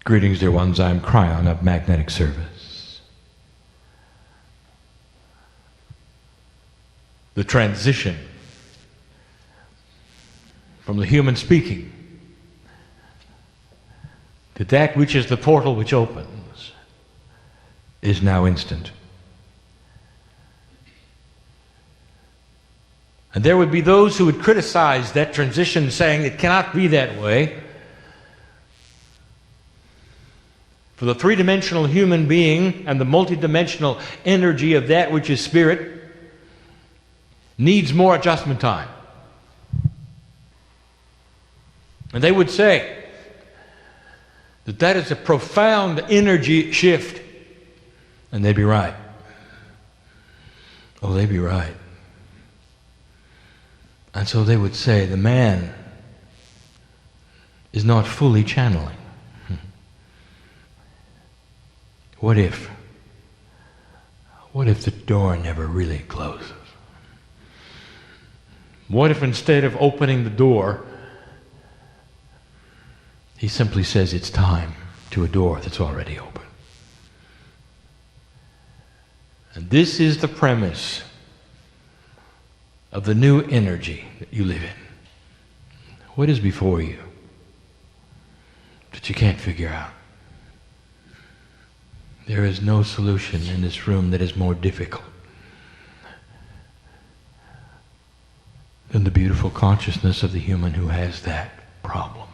Greetings, dear ones. I'm Kryon of Magnetic Service. The transition from the human speaking to that which is the portal which opens is now instant. And there would be those who would criticize that transition, saying it cannot be that way. For the three-dimensional human being and the multidimensional energy of that which is spirit needs more adjustment time. And they would say that that is a profound energy shift. And they'd be right. Oh, they'd be right. And so they would say the man is not fully channeling. What if the door never really closes? What if instead of opening the door, he simply says it's time to a door that's already open? And this is the premise of the new energy that you live in. What is before you that you can't figure out? There is no solution in this room that is more difficult than the beautiful consciousness of the human who has that problem.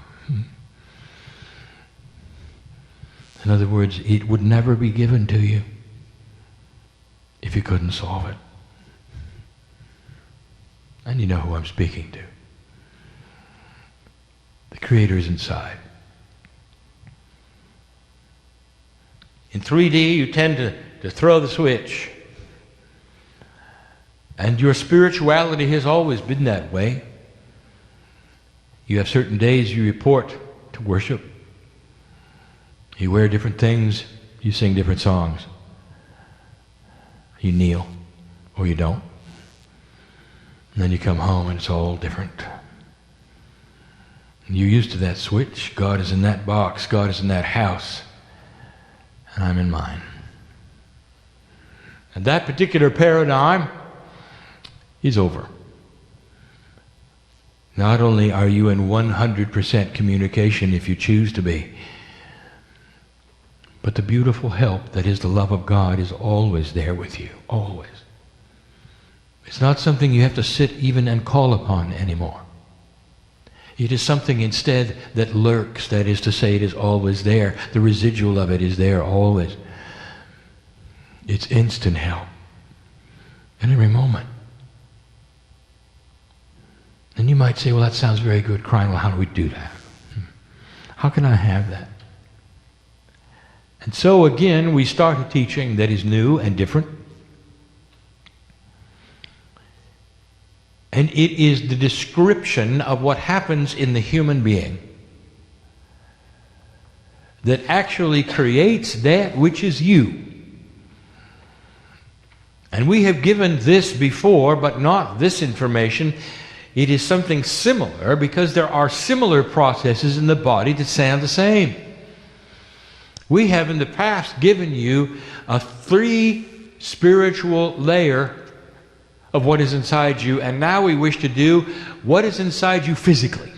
In other words, it would never be given to you if you couldn't solve it. And you know who I'm speaking to. The Creator is inside. In 3D, you tend to throw the switch. And your spirituality has always been that way. You have certain days you report to worship. You wear different things. You sing different songs. You kneel, or you don't. And then you come home and it's all different. And you're used to that switch. God is in that box. God is in that house. And I'm in mine. And that particular paradigm is over. Not only are you in 100% communication if you choose to be, but the beautiful help that is the love of God is always there with you. Always. It's not something you have to sit even and call upon anymore. It is something instead that lurks, that is to say, it is always there. The residual of it is there always. It's instant help. In every moment. And you might say, well, that sounds very good, Kryon. Well, how do we do that? How can I have that? And so again, we start a teaching that is new and different. And it is the description of what happens in the human being that actually creates that which is you. And we have given this before, but not this information. It is something similar because there are similar processes in the body that sound the same. We have in the past given you a 3 spiritual layer of what is inside you, and now we wish to do what is inside you physically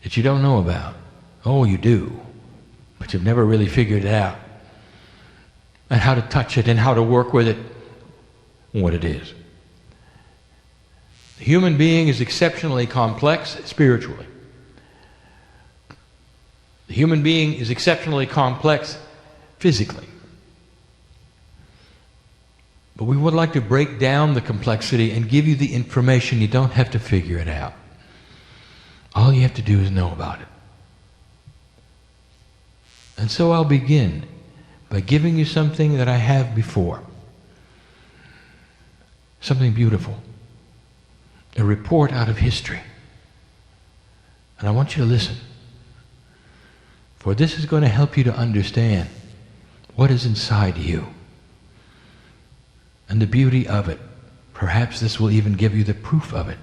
that you don't know about. Oh, you do, but you've never really figured it out, and how to touch it and how to work with it, what it is. The human being is exceptionally complex spiritually. The human being is exceptionally complex physically. But we would like to break down the complexity and give you the information. You don't have to figure it out. All you have to do is know about it. And so I'll begin by giving you something that I have before. Something beautiful. A report out of history. And I want you to listen. For this is going to help you to understand what is inside you. And the beauty of it. Perhaps this will even give you the proof of it.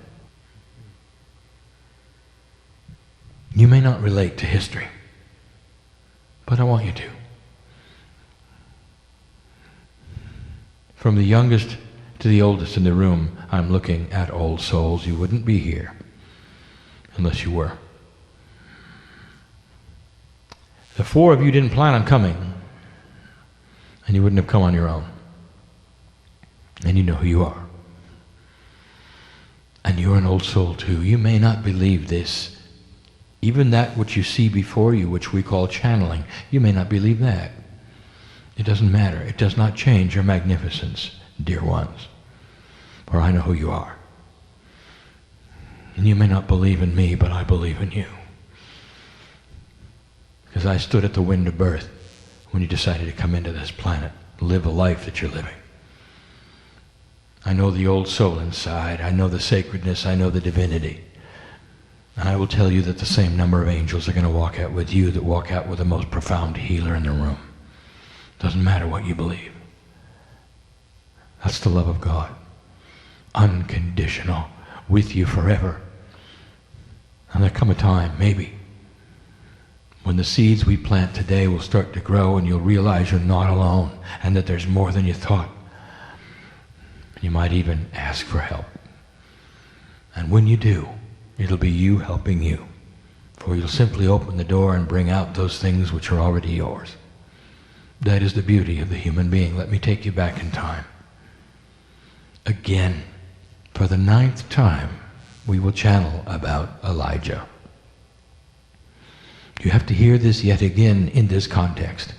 You may not relate to history. But I want you to. From the youngest to the oldest in the room, I'm looking at old souls. You wouldn't be here unless you were. The four of you didn't plan on coming, and you wouldn't have come on your own. And you know who you are. And you're an old soul too. You may not believe this. Even that which you see before you, which we call channeling, you may not believe that. It doesn't matter. It does not change your magnificence, dear ones. For I know who you are. And you may not believe in me, but I believe in you. Because I stood at the wind of birth when you decided to come into this planet, live a life that you're living. I know the old soul inside. I know the sacredness. I know the divinity. And I will tell you that the same number of angels are going to walk out with you that walk out with the most profound healer in the room. Doesn't matter what you believe. That's the love of God. Unconditional. With you forever. And there come a time, maybe, when the seeds we plant today will start to grow and you'll realize you're not alone and that there's more than you thought. You might even ask for help. And when you do, it'll be you helping you. For you'll simply open the door and bring out those things which are already yours. That is the beauty of the human being. Let me take you back in time. Again, for the 9th time, we will channel about Elijah. You have to hear this yet again in this context.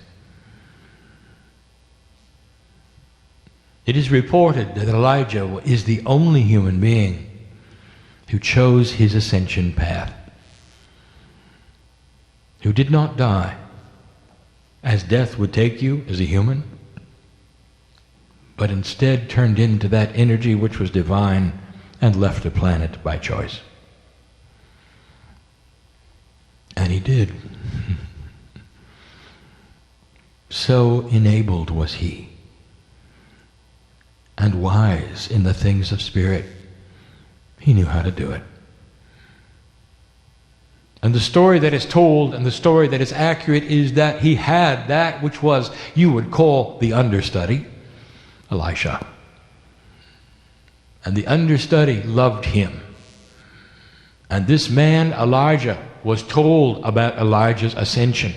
It is reported that Elijah is the only human being who chose his ascension path, who did not die as death would take you as a human, but instead turned into that energy which was divine and left the planet by choice. And he did. So enabled was he, and wise in the things of spirit. He knew how to do it. And the story that is told and the story that is accurate is that he had that which was, you would call the understudy, Elisha. And the understudy loved him. And this man, Elijah, was told about Elijah's ascension.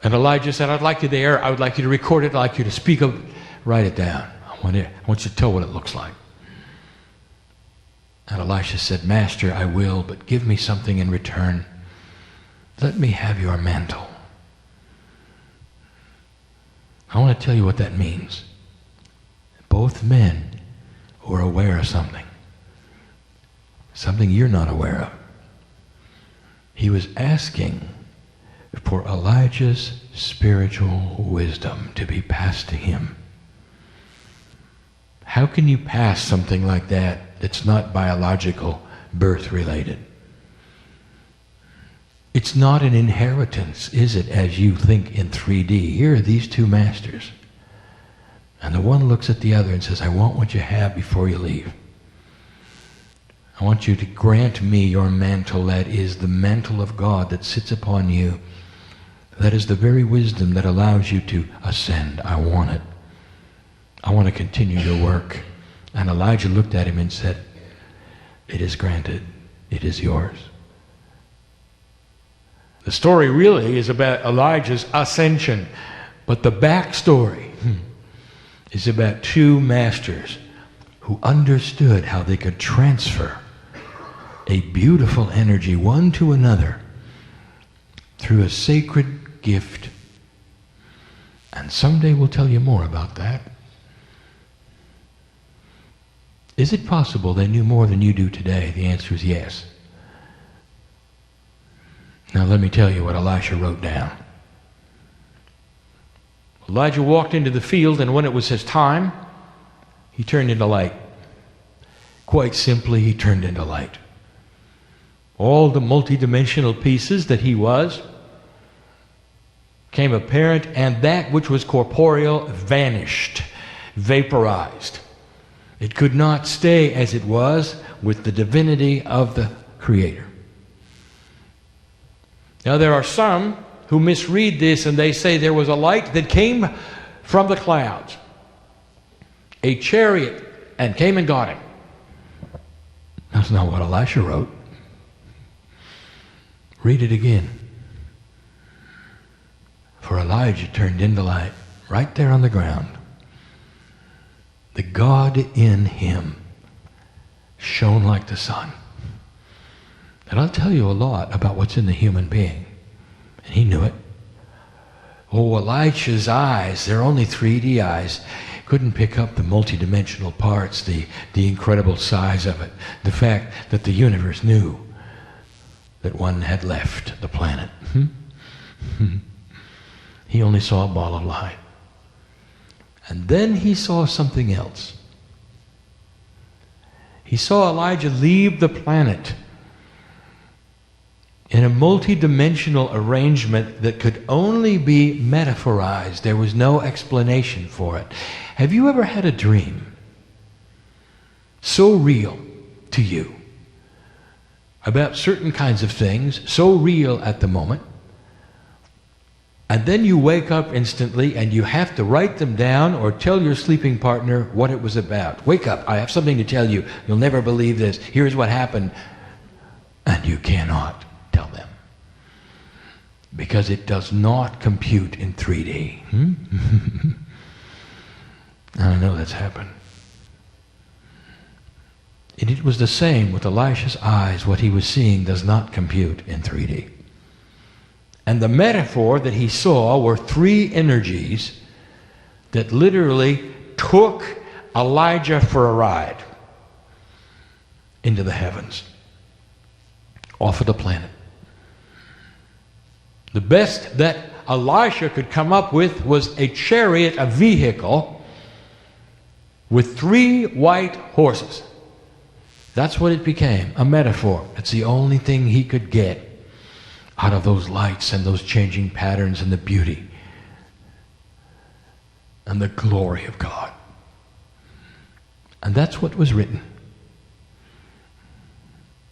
And Elijah said, I'd like you there. I would like you to record it. I'd like you to speak of it. Write it down. I want you to tell what it looks like. And Elisha said, Master, I will, but give me something in return. Let me have your mantle. I want to tell you what that means. Both men were aware of something you're not aware of. He was asking for Elijah's spiritual wisdom to be passed to him. How can you pass something like that that's not biological, birth related? It's not an inheritance, is it, as you think in 3D? Here are these two masters. And the one looks at the other and says, I want what you have before you leave. I want you to grant me your mantle. That is the mantle of God that sits upon you. That is the very wisdom that allows you to ascend. I want it. I want to continue your work. And Elijah looked at him and said, it is granted. It is yours. The story really is about Elijah's ascension. But the backstory is about two masters who understood how they could transfer a beautiful energy one to another through a sacred gift. And someday we'll tell you more about that. Is it possible they knew more than you do today? The answer is yes. Now let me tell you what Elisha wrote down. Elijah walked into the field, and when it was his time, he turned into light. Quite simply, he turned into light. All the multidimensional pieces that he was became apparent, and that which was corporeal vanished, vaporized. It could not stay as it was with the divinity of the Creator. Now there are some who misread this and they say there was a light that came from the clouds, a chariot, and came and got him. That's not what Elisha wrote. Read it again. For Elijah turned into light right there on the ground. The God in him shone like the sun. And I'll tell you a lot about what's in the human being. And he knew it. Oh, Elisha's eyes, they're only 3D eyes, couldn't pick up the multidimensional parts, the incredible size of it, the fact that the universe knew that one had left the planet. He only saw a ball of light. And then he saw something else. He saw Elijah leave the planet in a multi-dimensional arrangement that could only be metaphorized. There was no explanation for it. Have you ever had a dream so real to you about certain kinds of things, so real at the moment, and then you wake up instantly and you have to write them down or tell your sleeping partner what it was about? Wake up, I have something to tell you. You'll never believe this. Here's what happened. And you cannot tell them, because it does not compute in 3D. I know that's happened. And it was the same with Elisha's eyes. What he was seeing does not compute in 3D. And the metaphor that he saw were 3 energies that literally took Elijah for a ride into the heavens, off of the planet. The best that Elisha could come up with was a chariot, a vehicle, with 3 white horses. That's what it became, a metaphor. It's the only thing he could get out of those lights and those changing patterns and the beauty and the glory of God. And that's what was written.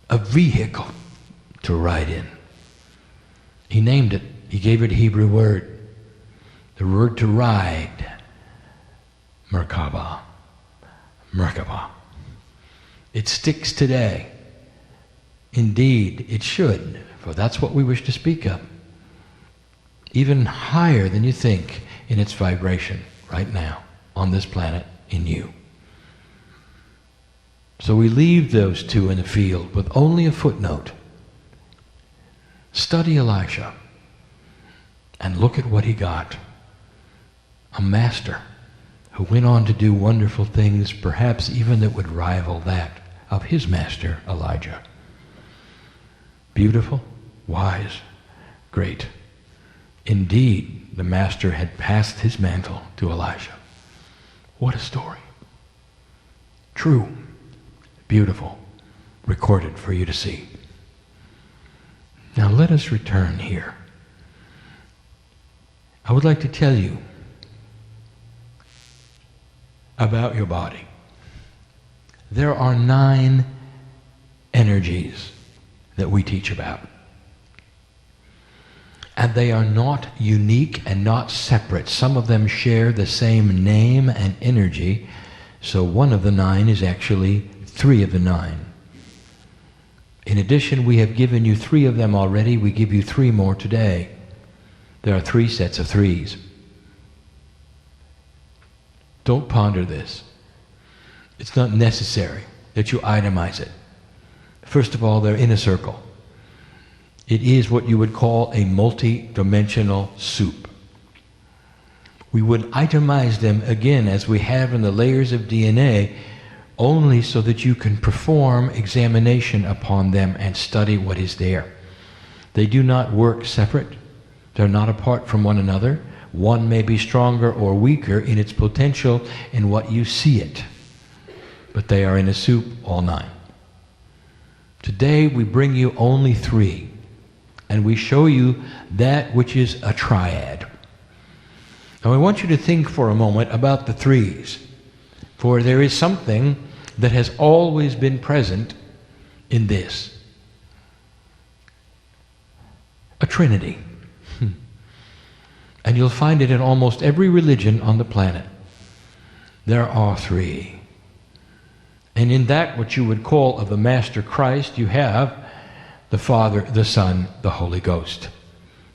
A vehicle to ride in. He named it. He gave it a Hebrew word. The word to ride, Merkabah. Merkabah. It sticks today. Indeed, it should, for that's what we wish to speak of. Even higher than you think in its vibration right now on this planet in you. So we leave those 2 in the field with only a footnote. Study Elisha and look at what he got. A master who went on to do wonderful things, perhaps even that would rival that of his master, Elijah. Beautiful, wise, great. Indeed, the master had passed his mantle to Elisha. What a story. True, beautiful, recorded for you to see. Now let us return here. I would like to tell you about your body. There are 9 energies that we teach about. And they are not unique and not separate. Some of them share the same name and energy. So one of the 9 is actually 3 of the 9. In addition, we have given you 3 of them already. We give you 3 more today. There are 3 sets of 3s. Don't ponder this. It's not necessary that you itemize it. First of all, they're in a circle. It is what you would call a multi-dimensional soup. We would itemize them again, as we have in the layers of DNA, only so that you can perform examination upon them and study what is there. They do not work separate. They're not apart from one another. One may be stronger or weaker in its potential in what you see it. But they are in a soup, all 9. Today we bring you only 3. And we show you that which is a triad. Now I want you to think for a moment about the 3s. For there is something that has always been present in this. a trinity. And you'll find it in almost every religion on the planet. There are three. And in that which you would call of the Master Christ, you have the Father, the Son, the Holy Ghost.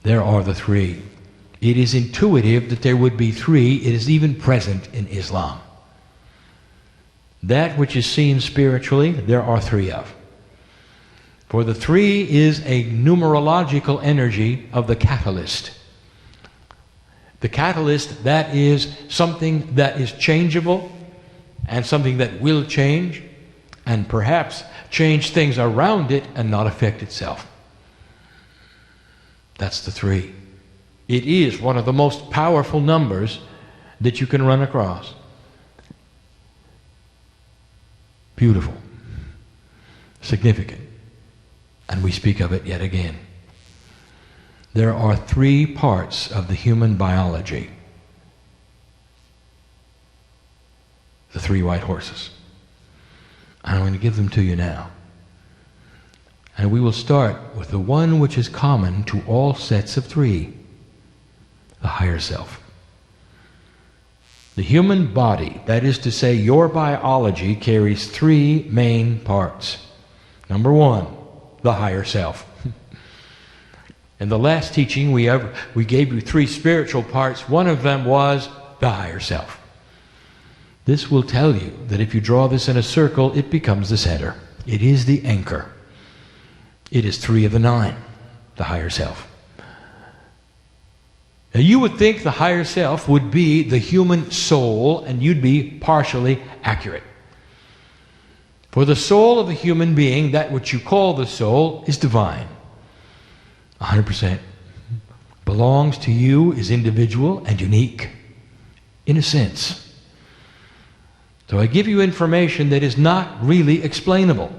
There are the three. It is intuitive that there would be three. It is even present in Islam. That which is seen spiritually, there are three of. For the three is a numerological energy of the catalyst. The catalyst, that is something that is changeable and something that will change and perhaps change things around it and not affect itself. That's the three. It is one of the most powerful numbers that you can run across. Beautiful. Significant. And we speak of it yet again. There are three parts of the human biology. The three white horses. And I'm going to give them to you now. And we will start with the one which is common to all sets of three. The higher self. The human body, that is to say your biology, carries three main parts. Number one, the higher self. In the last teaching we gave you three spiritual parts. One of them was the higher self. This will tell you that if you draw this in a circle, it becomes the center. It is the anchor. It is three of the nine, the higher self. Now you would think the higher self would be the human soul, and you'd be partially accurate. For the soul of a human being, that which you call the soul, is divine. 100%. Belongs to you, is individual and unique, in a sense. So I give you information that is not really explainable.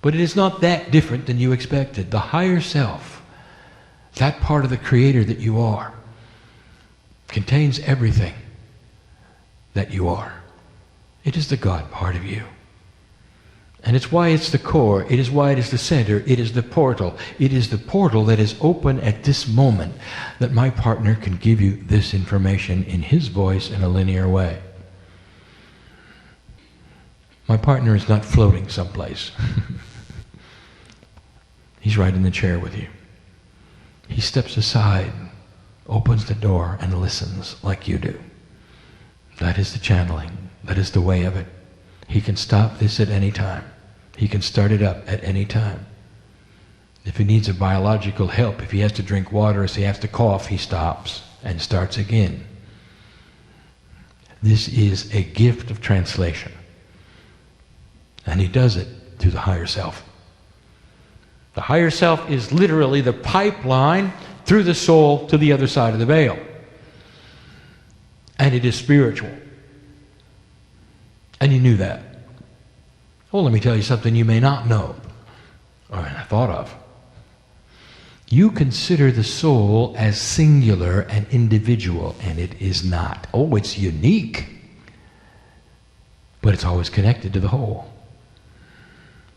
But it is not that different than you expected. The higher self, that part of the Creator that you are, contains everything that you are. It is the God part of you. And it's why it's the core. It is why it is the center. It is the portal. It is the portal that is open at this moment that my partner can give you this information in his voice in a linear way. My partner is not floating someplace. He's right in the chair with you. He steps aside, opens the door, and listens like you do. That is the channeling. That is the way of it. He can stop this at any time. He can start it up at any time. If he needs a biological help, if he has to drink water, if he has to cough, he stops and starts again. This is a gift of translation. And he does it through the higher self. The higher self is literally the pipeline through the soul to the other side of the veil. And it is spiritual. And you knew that. Well, let me tell you something you may not know, or I thought of. You consider the soul as singular and individual, and it is not. Oh, it's unique, but it's always connected to the whole.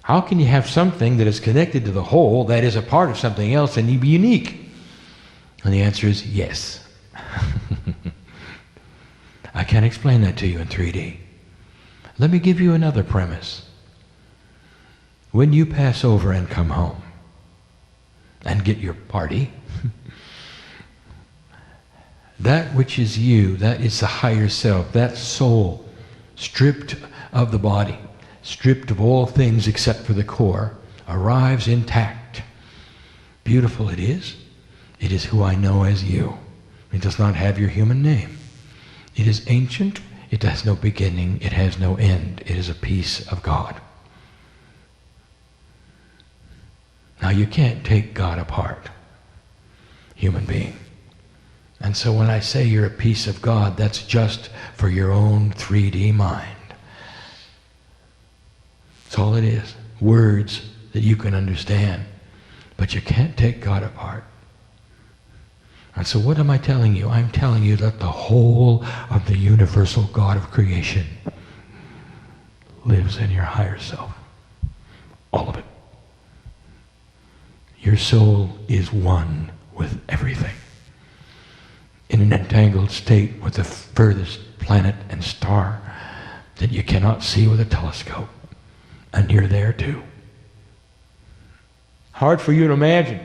How can you have something that is connected to the whole, that is a part of something else, and you be unique? And the answer is yes. I can't explain that to you in 3D. Let me give you another premise. When you pass over and come home and get your party, that which is you, that is the higher self, that soul, stripped of the body, stripped of all things except for the core, arrives intact. Beautiful it is. It is who I know as you. It does not have your human name. It is ancient. It has no beginning. It has no end. It is a piece of God. Now you can't take God apart, human being. And so when I say you're a piece of God, that's just for your own 3D mind. That's all it is. Words that you can understand. But you can't take God apart. And so what am I telling you? I'm telling you that the whole of the universal God of creation lives in your higher self. All of it. Your soul is one with everything, in an entangled state with the furthest planet and star that you cannot see with a telescope. And you're there too. Hard for you to imagine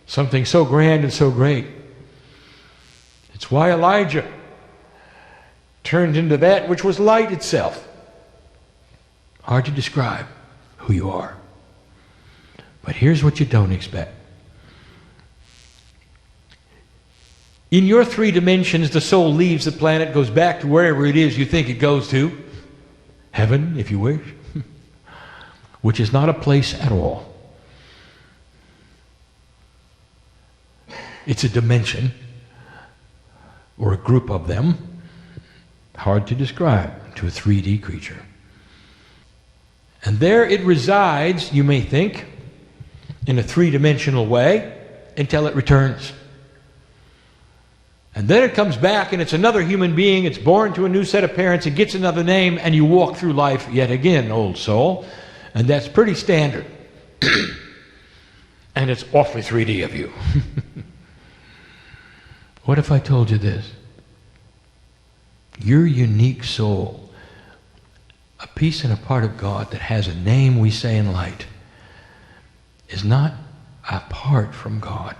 something so grand and so great. It's why Elijah turned into that which was light itself. Hard to describe who you are. But here's what you don't expect. In your 3 dimensions, the soul leaves the planet, goes back to wherever it is you think it goes to. Heaven, if you wish. Which is not a place at all. It's a dimension, or a group of them, hard to describe to a 3D creature. And there it resides, you may think, in a 3-dimensional way, until it returns. And then it comes back and it's another human being, it's born to a new set of parents, it gets another name, and you walk through life yet again, old soul. And that's pretty standard. And it's awfully 3D of you. What if I told you this? Your unique soul, a piece and a part of God that has a name we say in light, is not apart from God.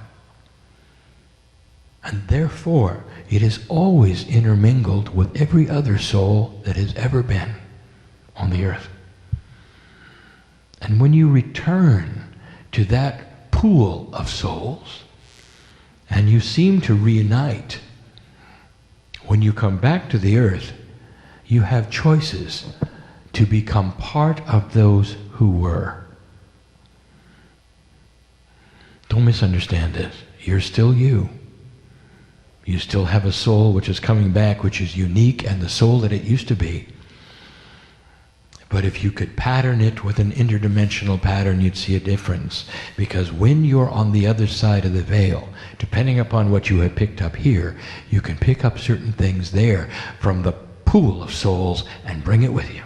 And therefore, it is always intermingled with every other soul that has ever been on the earth. And when you return to that pool of souls, and you seem to reunite, when you come back to the earth, you have choices to become part of those who were. Don't misunderstand this. You're still you. You still have a soul which is coming back, which is unique, and the soul that it used to be. But if you could pattern it with an interdimensional pattern, you'd see a difference. Because when you're on the other side of the veil, depending upon what you have picked up here, you can pick up certain things there from the pool of souls and bring it with you.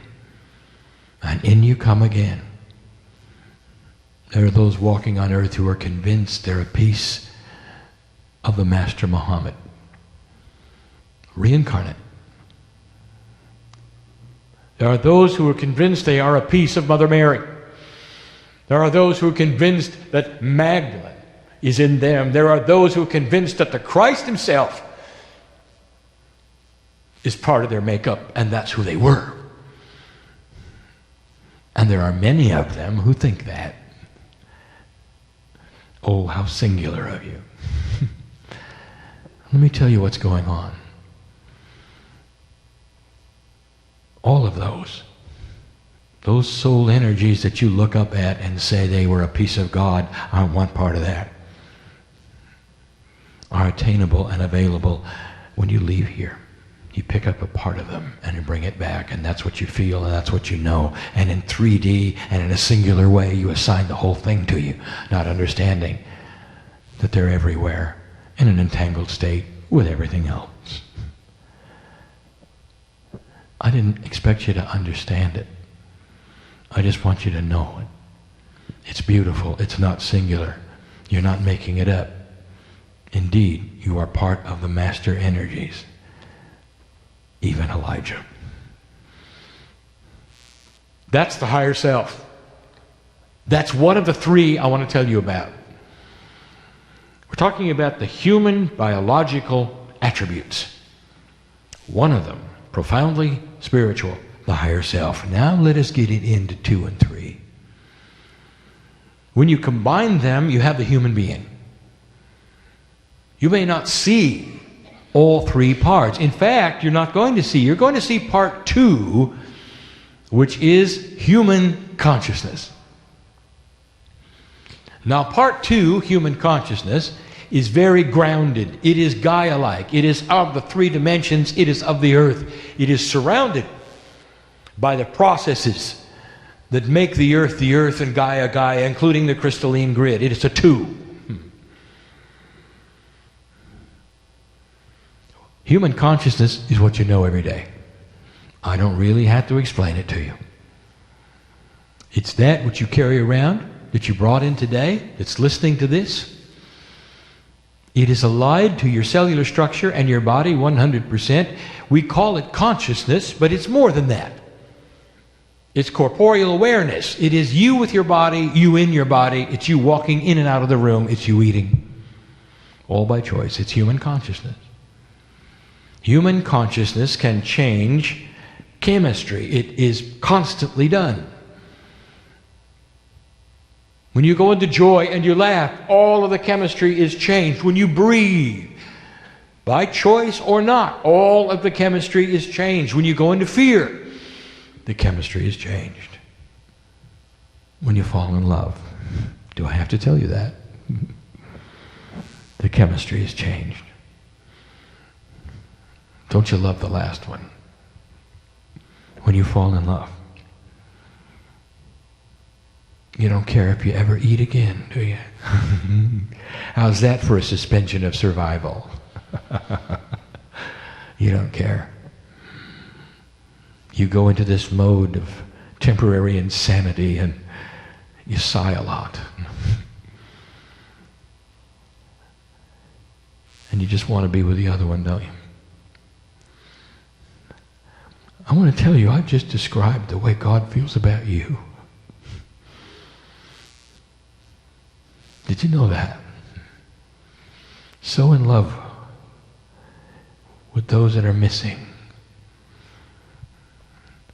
And in you come again. There are those walking on earth who are convinced they're a piece of the Master Muhammad. Reincarnate. There are those who are convinced they are a piece of Mother Mary. There are those who are convinced that Magdalene is in them. There are those who are convinced that the Christ himself is part of their makeup, and that's who they were. And there are many of them who think that. Oh, how singular of you. Let me tell you what's going on. All of those soul energies that you look up at and say they were a piece of God, I want part of that, are attainable and available when you leave here. You pick up a part of them and you bring it back, and that's what you feel and that's what you know. And in 3D and in a singular way, you assign the whole thing to you, not understanding that they're everywhere in an entangled state with everything else. I didn't expect you to understand it. I just want you to know it. It's beautiful. It's not singular. You're not making it up. Indeed, you are part of the master energies. Even Elijah. That's the higher self. That's one of the 3 I want to tell you about. We're talking about the human biological attributes. One of them, profoundly spiritual, the higher self. Now let us get it into 2 and 3. When you combine them, you have the human being. You may not see all 3 parts. In fact, you're not going to see. You're going to see part 2, which is human consciousness. Now, part 2, human consciousness, is very grounded. It is Gaia-like. It is of the 3 dimensions. It is of the earth. It is surrounded by the processes that make the earth, and Gaia, Gaia, including the crystalline grid. It is a 2. Human consciousness is what you know every day. I don't really have to explain it to you. It's that which you carry around that you brought in today, that's listening to this, it is allied to your cellular structure and your body 100%. We call it consciousness, but it's more than that. It's corporeal awareness. It is you with your body, you in your body. It's you walking in and out of the room. It's you eating. All by choice. It's human consciousness. Human consciousness can change chemistry. It is constantly done. When you go into joy and you laugh, all of the chemistry is changed. When you breathe, by choice or not, all of the chemistry is changed. When you go into fear, the chemistry is changed. When you fall in love, do I have to tell you that? The chemistry is changed. Don't you love the last one? When you fall in love, you don't care if you ever eat again, do you? How's that for a suspension of survival? You don't care. You go into this mode of temporary insanity and you sigh a lot. And you just want to be with the other one, don't you? I want to tell you, I've just described the way God feels about you. Did you know that? So in love with those that are missing.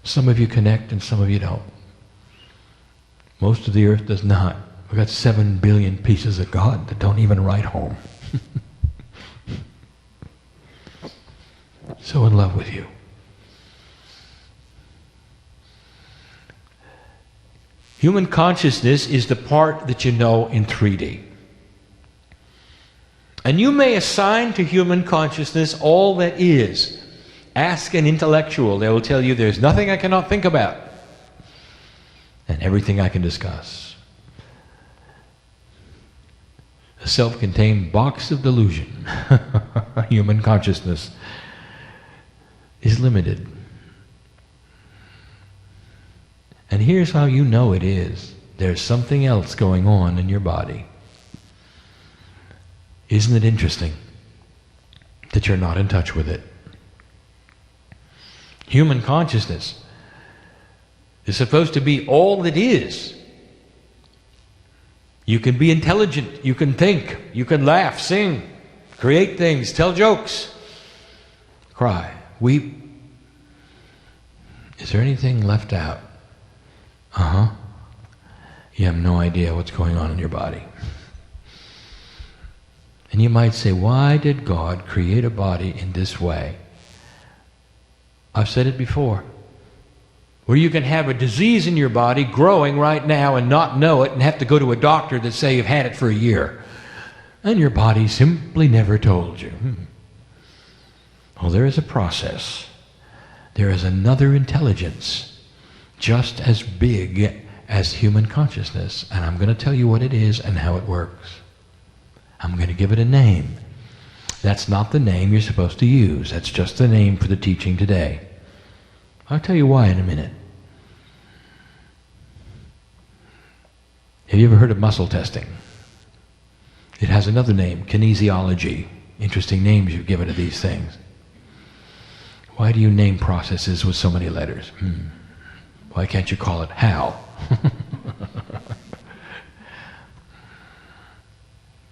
Some of you connect and some of you don't. Most of the earth does not. We've got 7 billion pieces of God that don't even write home. So in love with you. Human consciousness is the part that you know in 3D. And you may assign to human consciousness all that is. Ask an intellectual. They will tell you there's nothing I cannot think about and everything I can discuss. A self-contained box of delusion. Human consciousness is limited. And here's how you know it is. There's something else going on in your body. Isn't it interesting that you're not in touch with it? Human consciousness is supposed to be all that is. You can be intelligent, you can think, you can laugh, sing, create things, tell jokes, cry, weep. Is there anything left out? You have no idea what's going on in your body. And you might say, why did God create a body in this way? I've said it before. Where you can have a disease in your body growing right now and not know it and have to go to a doctor that say you've had it for a year. And your body simply never told you. Well, there is a process. There is another intelligence just as big as human consciousness. And I'm going to tell you what it is and how it works. I'm going to give it a name. That's not the name you're supposed to use. That's just the name for the teaching today. I'll tell you why in a minute. Have you ever heard of muscle testing? It has another name, kinesiology. Interesting names you've given to these things. Why do you name processes with so many letters? Why can't you call it how?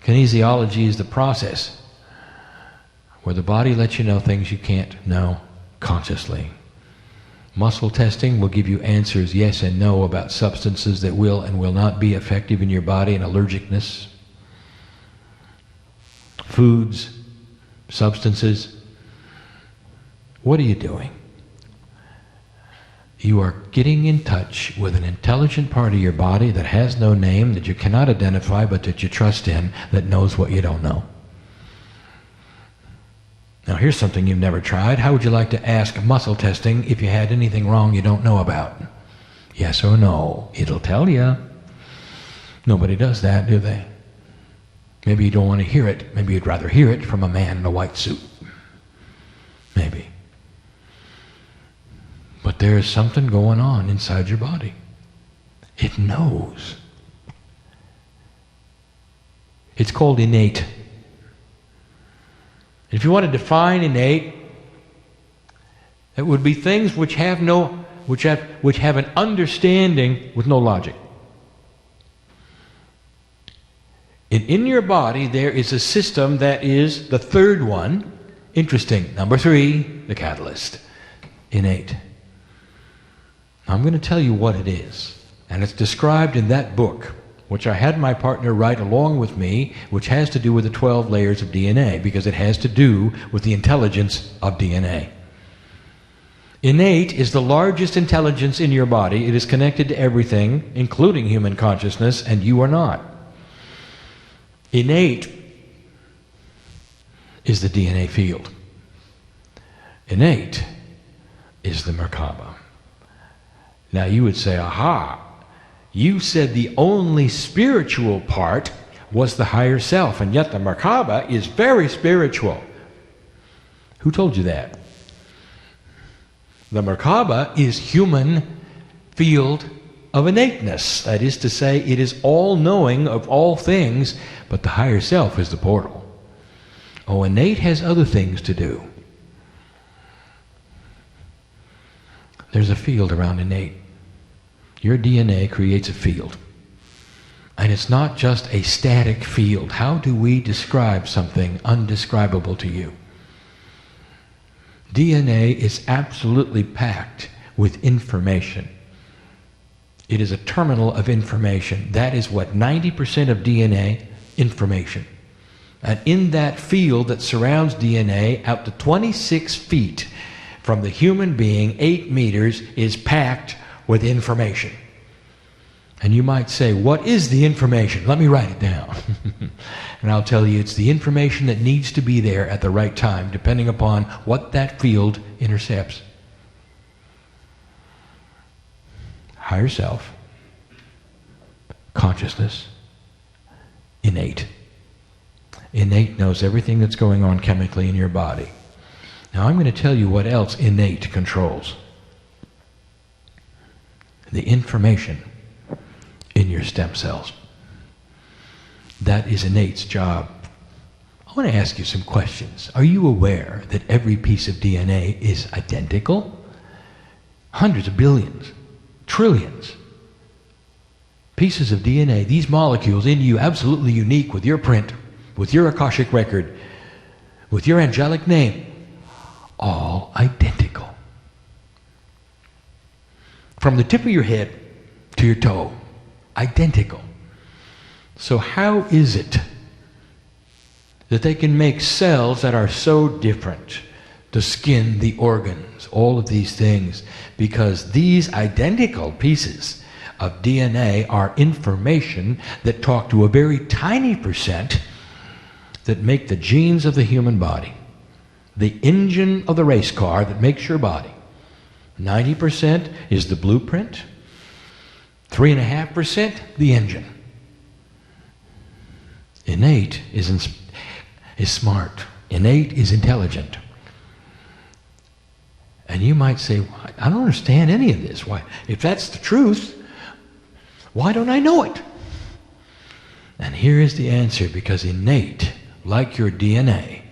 Kinesiology is the process where the body lets you know things you can't know consciously. Muscle testing will give you answers yes and no about substances that will and will not be effective in your body and allergicness. Foods, substances. What are you doing? You are getting in touch with an intelligent part of your body that has no name, that you cannot identify, but that you trust in, that knows what you don't know. Now here's something you've never tried. How would you like to ask muscle testing if you had anything wrong you don't know about? Yes or no? It'll tell you. Nobody does that, do they? Maybe you don't want to hear it. Maybe you'd rather hear it from a man in a white suit. Maybe. But there's something going on inside your body. It knows. It's called innate. If you want to define innate, it would be things which have an understanding with no logic. And in your body there is a system that is the third one. Interesting. Number 3, the catalyst. Innate. I'm going to tell you what it is. And it's described in that book, which I had my partner write along with me, which has to do with the 12 layers of DNA, because it has to do with the intelligence of DNA. Innate is the largest intelligence in your body. It is connected to everything, including human consciousness, and you are not. Innate is the DNA field. Innate is the Merkaba. Now you would say, aha, you said the only spiritual part was the higher self, and yet the Merkaba is very spiritual. Who told you that? The Merkaba is human field of innateness. That is to say, it is all-knowing of all things, but the higher self is the portal. Oh, innate has other things to do. There's a field around innate. Your DNA creates a field. And it's not just a static field. How do we describe something undescribable to you? DNA is absolutely packed with information. It is a terminal of information. That is what 90% of DNA, information. And in that field that surrounds DNA, out to 26 feet from the human being, 8 meters, is packed with information. And you might say, what is the information? Let me write it down. And I'll tell you, it's the information that needs to be there at the right time, depending upon what that field intercepts. Higher self, consciousness, innate. Innate knows everything that's going on chemically in your body. Now I'm going to tell you what else innate controls. The information in your stem cells. That is innate's job. I want to ask you some questions. Are you aware that every piece of DNA is identical? Hundreds of billions, trillions pieces of DNA, these molecules in you, absolutely unique, with your print, with your Akashic record, with your angelic name, all identical. From the tip of your head to your toe, identical. So how is it that they can make cells that are so different? The skin, the organs, all of these things. Because these identical pieces of DNA are information that talk to a very tiny percent that make the genes of the human body. The engine of the race car that makes your body. 90% is the blueprint. 3.5% the engine. Innate is smart. Innate is intelligent. And you might say, I don't understand any of this. Why? If that's the truth, why don't I know it? And here is the answer, because innate, like your DNA,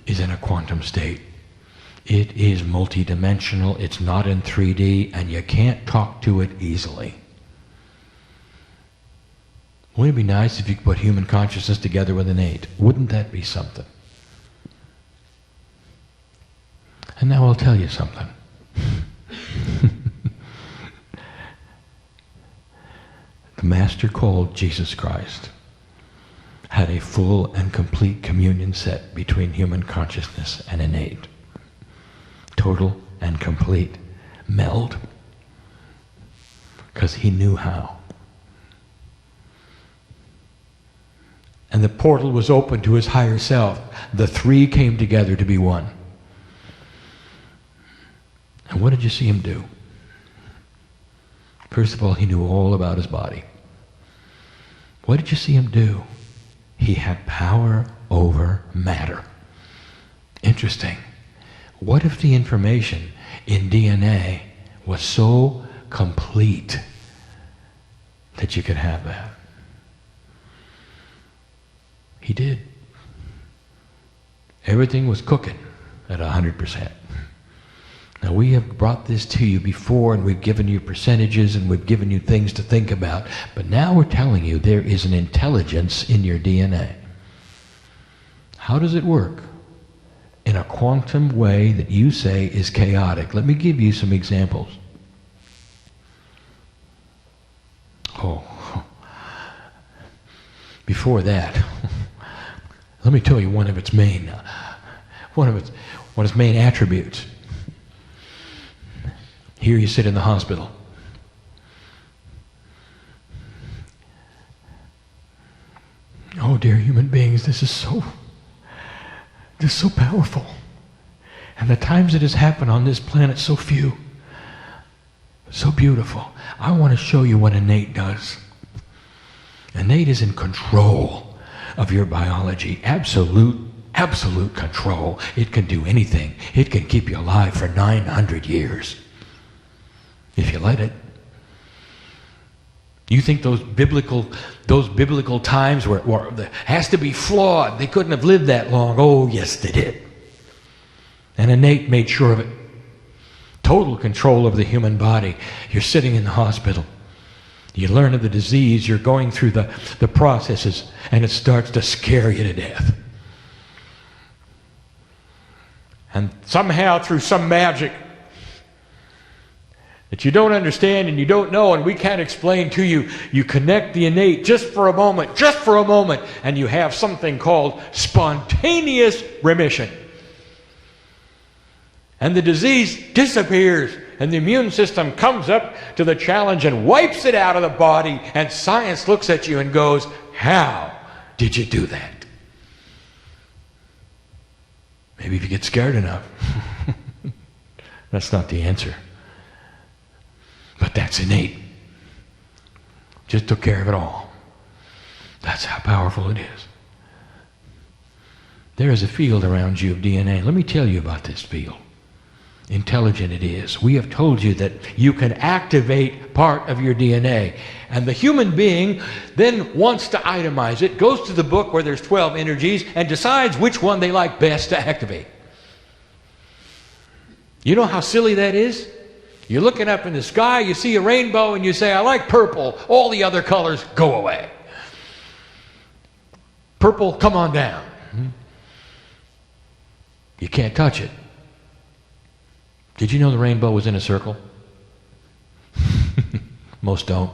is in a quantum state. It is multidimensional, it's not in 3D, and you can't talk to it easily. Wouldn't it be nice if you could put human consciousness together with innate? Wouldn't that be something? And now I'll tell you something. The Master called Jesus Christ had a full and complete communion set between human consciousness and innate. Total and complete meld. Because he knew how. And the portal was open to his higher self. The three came together to be one. And what did you see him do? First of all, he knew all about his body. What did you see him do? He had power over matter. Interesting. What if the information in DNA was so complete that you could have that? He did. Everything was cooking at 100%. Now, we have brought this to you before, and we've given you percentages, and we've given you things to think about. But now we're telling you there is an intelligence in your DNA. How does it work? In a quantum way that you say is chaotic. Let me give you some examples. Before that, let me tell you one of its main attributes. Here you sit in the hospital. Oh, dear human beings, this is so powerful. And the times it has happened on this planet, so few. So beautiful. I want to show you what innate does. Innate is in control of your biology. Absolute control. It can do anything. It can keep you alive for 900 years. If you let it. You think those biblical times has to be flawed. They couldn't have lived that long. Oh, yes, they did. And innate made sure of it. Total control of the human body. You're sitting in the hospital. You learn of the disease. You're going through the processes, and it starts to scare you to death. And somehow, through some magic that you don't understand and you don't know and we can't explain to you, you connect the innate just for a moment, and you have something called spontaneous remission. And the disease disappears, and the immune system comes up to the challenge and wipes it out of the body, and science looks at you and goes, how did you do that? Maybe if you get scared enough. That's not the answer. But that's innate. Just took care of it all. That's how powerful it is. There is a field around you of DNA. Let me tell you about this field. Intelligent it is. We have told you that you can activate part of your DNA. And the human being then wants to itemize it, goes to the book where there's 12 energies, and decides which one they like best to activate. You know how silly that is? You're looking up in the sky, you see a rainbow, and you say, I like purple. All the other colors go away. Purple, come on down. You can't touch it. Did you know the rainbow was in a circle? Most don't.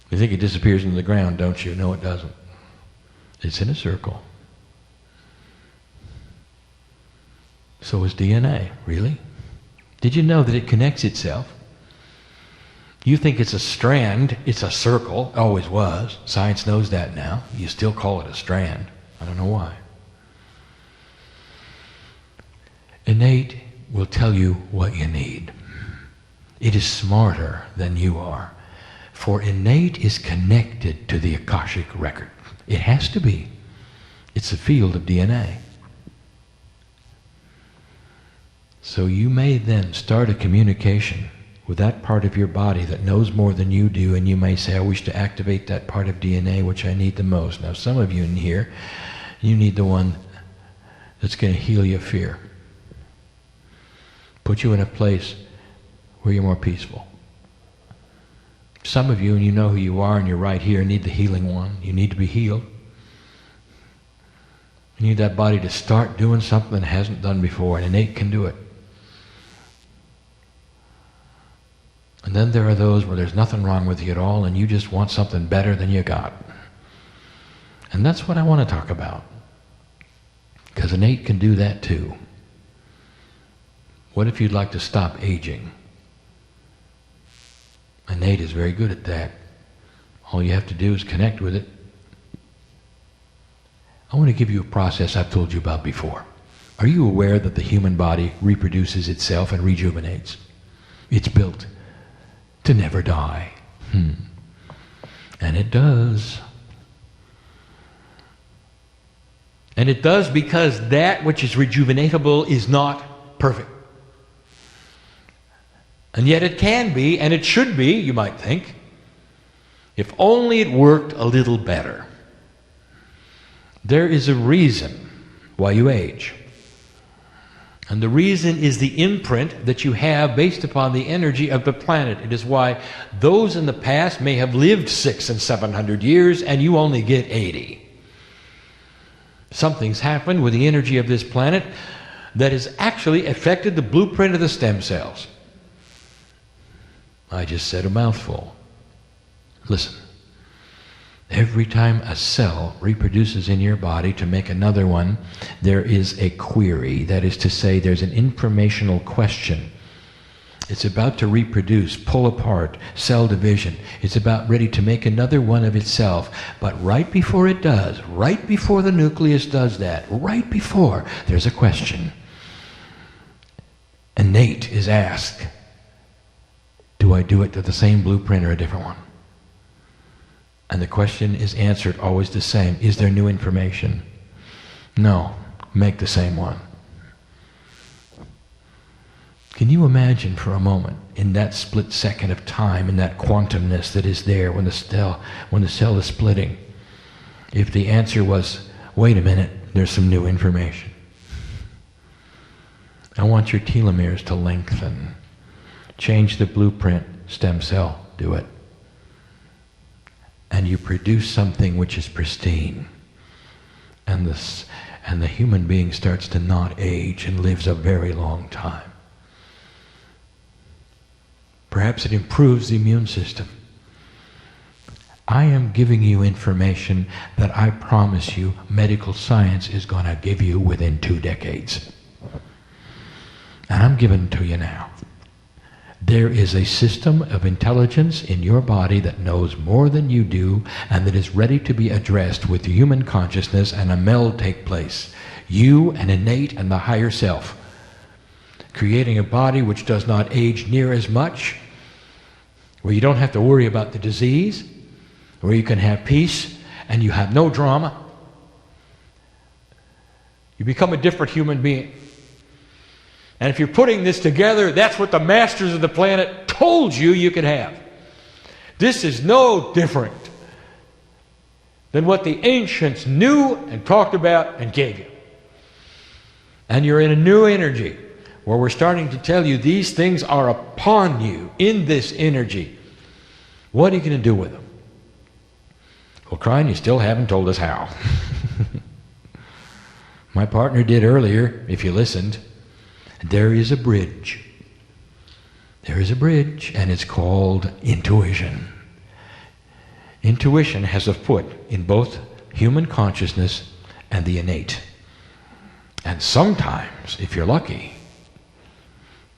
You think it disappears into the ground, don't you? No, it doesn't. It's in a circle. So is DNA. Really? Did you know that it connects itself? You think it's a strand, it's a circle, always was. Science knows that now. You still call it a strand. I don't know why. Innate will tell you what you need. It is smarter than you are. For innate is connected to the Akashic record. It has to be. It's a field of DNA. So you may then start a communication with that part of your body that knows more than you do, and you may say, I wish to activate that part of DNA which I need the most. Now some of you in here, you need the one that's going to heal your fear. Put you in a place where you're more peaceful. Some of you, and you know who you are, and you're right here, need the healing one. You need to be healed. You need that body to start doing something it hasn't done before, and innate can do it. And then there are those where there's nothing wrong with you at all, and you just want something better than you got. And that's what I want to talk about. Because innate can do that too. What if you'd like to stop aging? Innate is very good at that. All you have to do is connect with it. I want to give you a process I've told you about before. Are you aware that the human body reproduces itself and rejuvenates? It's built to never die. And it does. And it does because that which is rejuvenatable is not perfect. And yet it can be, and it should be, you might think, if only it worked a little better. There is a reason why you age. And the reason is the imprint that you have based upon the energy of the planet. It is why those in the past may have lived 600 and 700 years and you only get 80. Something's happened with the energy of this planet that has actually affected the blueprint of the stem cells. I just said a mouthful. Listen. Every time a cell reproduces in your body to make another one, there is a query. That is to say, there's an informational question. It's about to reproduce, pull apart, cell division. It's about ready to make another one of itself. But right before it does, right before the nucleus does that, right before, there's a question. Innate is asked, do I do it to the same blueprint or a different one? And the question is answered always the same. Is there new information? No. Make the same one. Can you imagine for a moment, in that split second of time, in that quantumness that is there when the cell is splitting, if the answer was, wait a minute, there's some new information. I want your telomeres to lengthen. Change the blueprint, stem cell, do it. And you produce something which is pristine. And the human being starts to not age and lives a very long time. Perhaps it improves the immune system. I am giving you information that I promise you medical science is going to give you within 2 decades. And I'm giving it to you now. There is a system of intelligence in your body that knows more than you do and that is ready to be addressed with human consciousness, and a meld take place. You and innate and the higher self. Creating a body which does not age near as much, where you don't have to worry about the disease, where you can have peace and you have no drama. You become a different human being. And if you're putting this together, that's what the masters of the planet told you you could have. This is no different than what the ancients knew and talked about and gave you. And you're in a new energy where we're starting to tell you these things are upon you in this energy. What are you going to do with them? Well, Kryon, you still haven't told us how. My partner did earlier, if you listened. There is a bridge. There is a bridge, and it's called intuition. Intuition has a foot in both human consciousness and the innate. And sometimes, if you're lucky,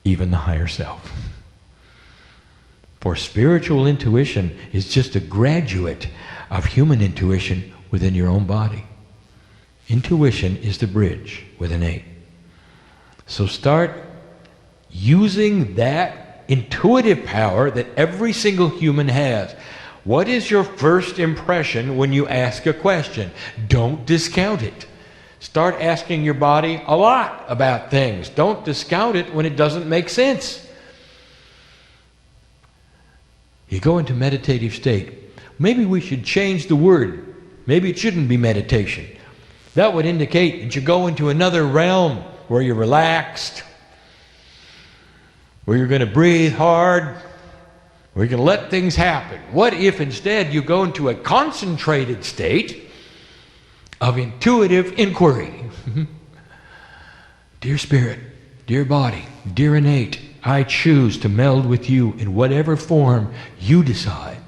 even the higher self. For spiritual intuition is just a graduate of human intuition within your own body. Intuition is the bridge with innate. So start using that intuitive power that every single human has. What is your first impression when you ask a question? Don't discount it. Start asking your body a lot about things. Don't discount it when it doesn't make sense. You go into meditative state. Maybe we should change the word. Maybe it shouldn't be meditation. That would indicate that you go into another realm where you're relaxed, where you're going to breathe hard, where you're going to let things happen. What if instead you go into a concentrated state of intuitive inquiry? Dear spirit, dear body, dear innate, I choose to meld with you in whatever form you decide.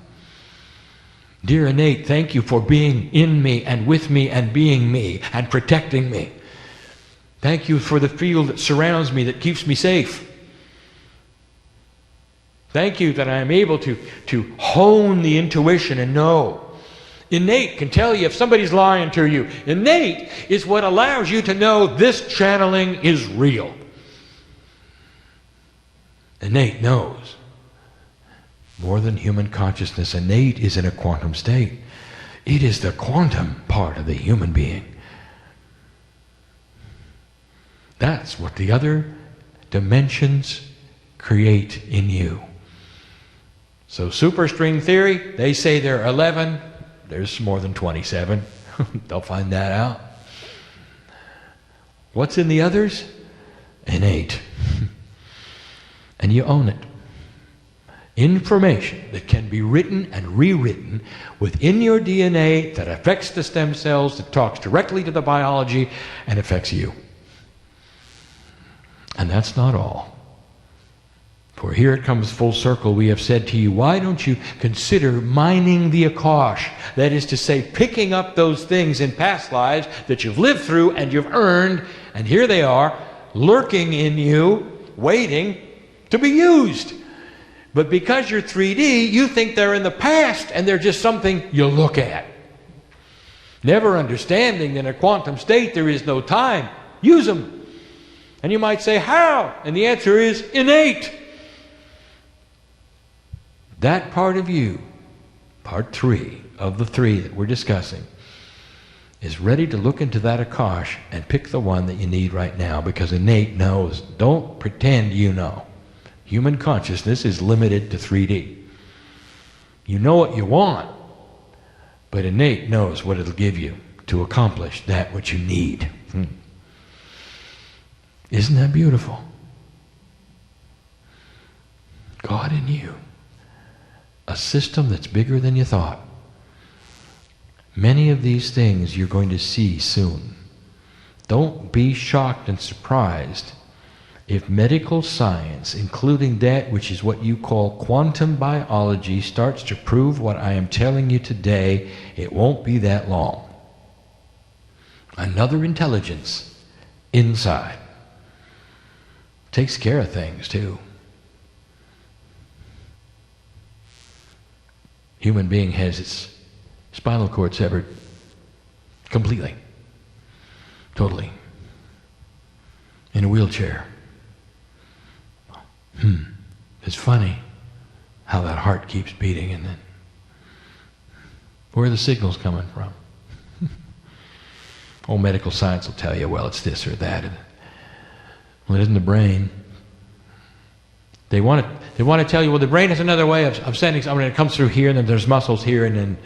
Dear innate, thank you for being in me and with me and being me and protecting me. Thank you for the field that surrounds me, that keeps me safe. Thank you that I am able to hone the intuition and know. Innate can tell you if somebody's lying to you. Innate is what allows you to know this channeling is real. Innate knows. More than human consciousness, innate is in a quantum state. It is the quantum part of the human being. That's what the other dimensions create in you. So superstring theory, they say there are 11. There's more than 27. They'll find that out. What's in the others? Innate. And you own it. Information that can be written and rewritten within your DNA that affects the stem cells, that talks directly to the biology and affects you. And that's not all. For here it comes full circle. We have said to you, why don't you consider mining the Akash? That is to say, picking up those things in past lives that you've lived through and you've earned, and here they are, lurking in you, waiting to be used. But because you're 3D, you think they're in the past and they're just something you look at. Never understanding that in a quantum state there is no time. Use them. And you might say, how? And the answer is innate. That part of you, part 3 of the 3 that we're discussing, is ready to look into that Akash and pick the one that you need right now, because innate knows. Don't pretend you know. Human consciousness is limited to 3D. You know what you want, but innate knows what it'll give you to accomplish that which you need. Isn't that beautiful? God in you. A system that's bigger than you thought. Many of these things you're going to see soon. Don't be shocked and surprised if medical science, including that which is what you call quantum biology, starts to prove what I am telling you today. It won't be that long. Another intelligence inside takes care of things too. Human being has its spinal cord severed completely, totally, in a wheelchair. It's funny how that heart keeps beating, and then where are the signals coming from? Old medical science will tell you, well, it's this or that. Well, it isn't the brain. They want to tell you, well, the brain has another way of sending something. It comes through here, and then there's muscles here, and then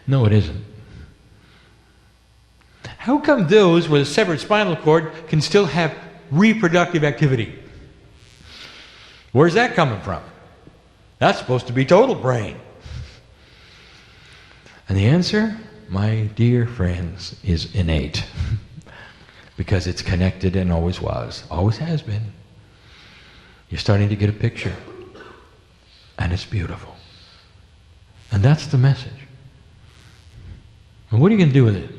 no, it isn't. How come those with a severed spinal cord can still have reproductive activity? Where's that coming from? That's supposed to be total brain. And the answer, my dear friends, is innate. Because it's connected and always was. Always has been. You're starting to get a picture. And it's beautiful. And that's the message. And what are you going to do with it?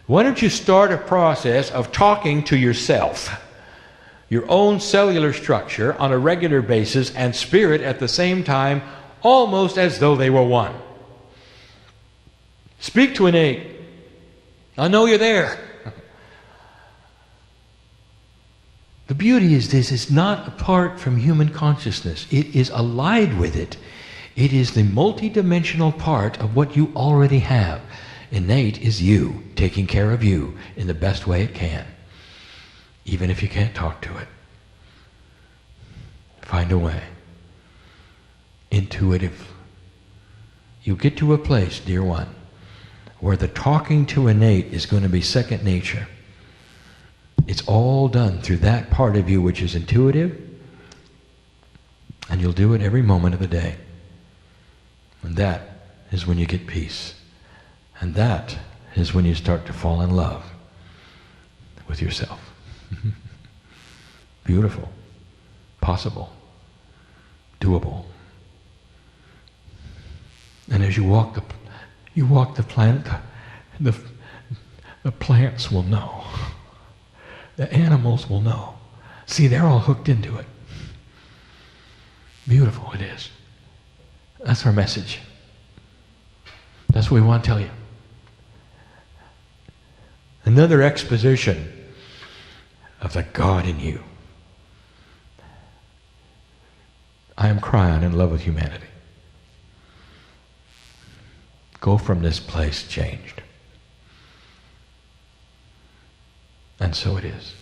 Why don't you start a process of talking to yourself? Your own cellular structure on a regular basis and spirit at the same time, almost as though they were one. Speak to innate. I know you're there. The beauty is this, it's not apart from human consciousness. It is allied with it. It is the multidimensional part of what you already have. Innate is you, taking care of you in the best way it can. Even if you can't talk to it. Find a way. Intuitive. You get to a place, dear one, where the talking to innate is going to be second nature. It's all done through that part of you which is intuitive, and you'll do it every moment of the day. And that is when you get peace. And that is when you start to fall in love with yourself. Beautiful, possible, doable. And as you walk the planet, the plants will know. The animals will know. See, they're all hooked into it. Beautiful it is. That's our message. That's what we want to tell you. Another exposition of the God in you. I am Kryon in love with humanity. Go from this place changed. And so it is.